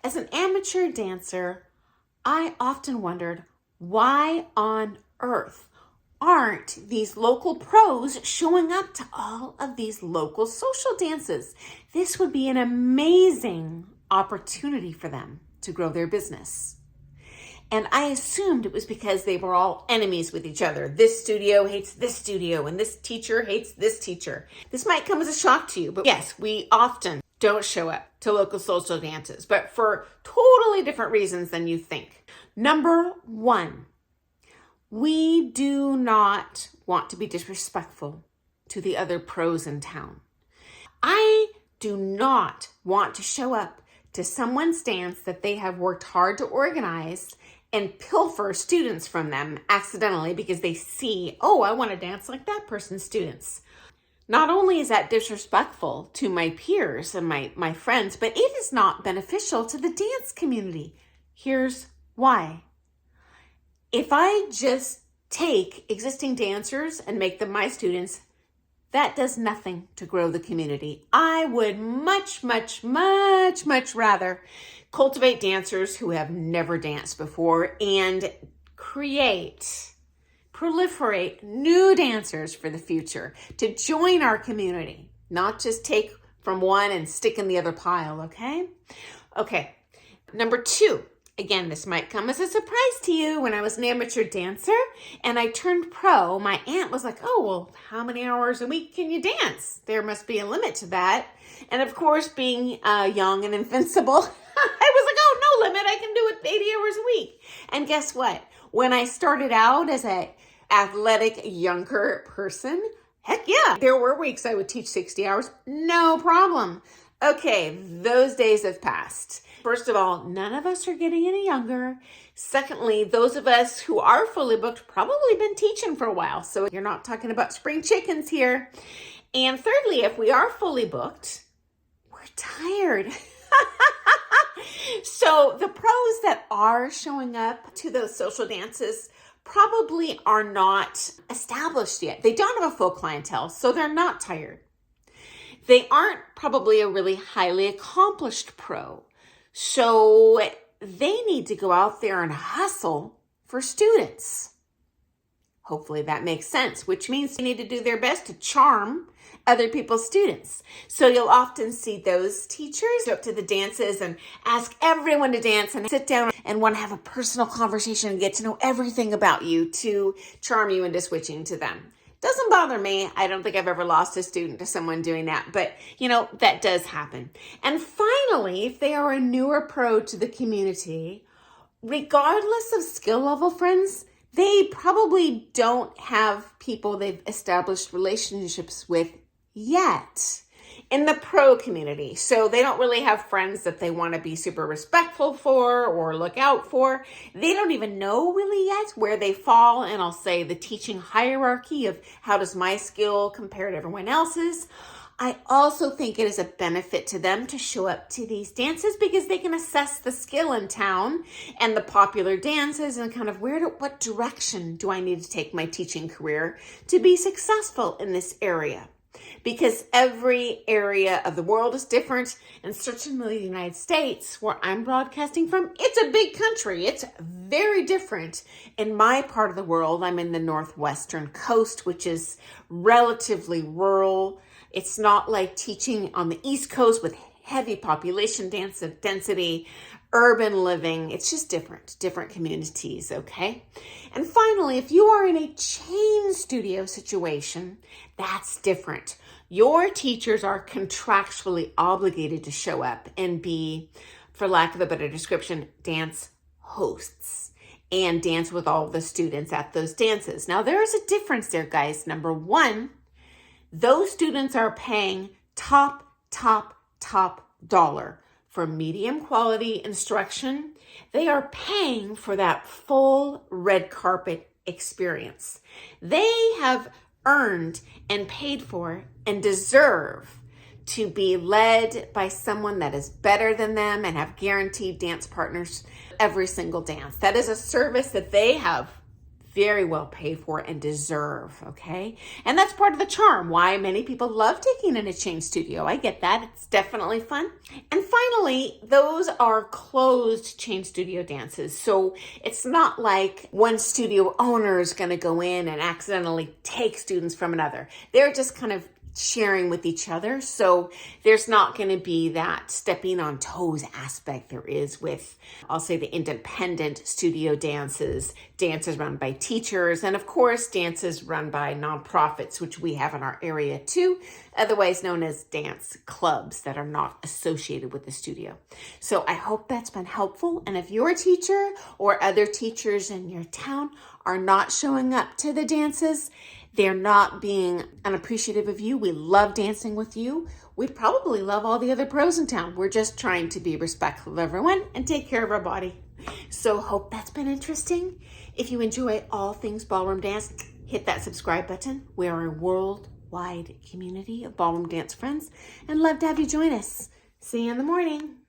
As an amateur dancer, I often wondered, why on earth aren't these local pros showing up to all of these local social dances? This would be an amazing opportunity for them to grow their business. And I assumed it was because they were all enemies with each other. This studio hates this studio, and this teacher hates this teacher. This might come as a shock to you, but yes, we often don't show up to local social dances, but for totally different reasons than you think. Number one, we do not want to be disrespectful to the other pros in town. I do not want to show up to someone's dance that they have worked hard to organize and pilfer students from them accidentally because they see, oh, I want to dance like that person's students. Not only is that disrespectful to my peers and my friends, but it is not beneficial to the dance community. Here's why. If I just take existing dancers and make them my students, that does nothing to grow the community. I would much rather cultivate dancers who have never danced before and proliferate new dancers for the future to join our community, not just take from one and stick in the other pile, okay? Okay, number two. Again, this might come as a surprise to you. When I was an amateur dancer and I turned pro, my aunt was like, oh, well, how many hours a week can you dance? There must be a limit to that. And of course, being young and invincible, I was like, oh, no limit. I can do it 80 hours a week. And guess what? When I started out as an athletic, younger person, heck yeah, there were weeks I would teach 60 hours, no problem. Okay, those days have passed. First of all, none of us are getting any younger. Secondly, those of us who are fully booked probably been teaching for a while, so you're not talking about spring chickens here. And thirdly, if we are fully booked, we're tired. So the pros that are showing up to those social dances probably are not established yet. They don't have a full clientele, so they're not tired. They aren't probably a really highly accomplished pro. So they need to go out there and hustle for students. Hopefully that makes sense, which means they need to do their best to charm other people's students. So you'll often see those teachers go up to the dances and ask everyone to dance and sit down and want to have a personal conversation and get to know everything about you to charm you into switching to them. Doesn't bother me. I don't think I've ever lost a student to someone doing that, but that does happen. And finally, if they are a newer pro to the community, regardless of skill level, friends, they probably don't have people they've established relationships with yet in the pro community. So they don't really have friends that they want to be super respectful for or look out for. They don't even know really yet where they fall in, I'll say, the teaching hierarchy of how does my skill compare to everyone else's. I also think it is a benefit to them to show up to these dances because they can assess the skill in town and the popular dances and kind of what direction do I need to take my teaching career to be successful in this area. Because every area of the world is different, and certainly the United States, where I'm broadcasting from, it's a big country. It's very different. In my part of the world, I'm in the northwestern coast, which is relatively rural. It's not like teaching on the East Coast with heavy population density, urban living. It's just different communities, okay? And finally, if you are in a chain studio situation, that's different. Your teachers are contractually obligated to show up and be, for lack of a better description, dance hosts and dance with all the students at those dances. Now, there is a difference there, guys. Number one, those students are paying top dollar for medium quality instruction. They are paying for that full red carpet experience. They have earned and paid for and deserve to be led by someone that is better than them and have guaranteed dance partners every single dance. That is a service that they have very well paid for and deserve, okay? And that's part of the charm, why many people love taking in a chain studio. I get that. It's definitely fun. And finally, those are closed chain studio dances. So it's not like one studio owner is going to go in and accidentally take students from another. They're just kind of sharing with each other. So there's not going to be that stepping on toes aspect there is with, I'll say, the independent studio dances run by teachers, and of course, dances run by nonprofits, which we have in our area too, otherwise known as dance clubs that are not associated with the studio. So I hope that's been helpful. And if your teacher or other teachers in your town are not showing up to the dances, they're not being unappreciative of you. We love dancing with you. We'd probably love all the other pros in town. We're just trying to be respectful of everyone and take care of our body. So hope that's been interesting. If you enjoy all things ballroom dance, hit that subscribe button. We're a worldwide community of ballroom dance friends and love to have you join us. See you in the morning.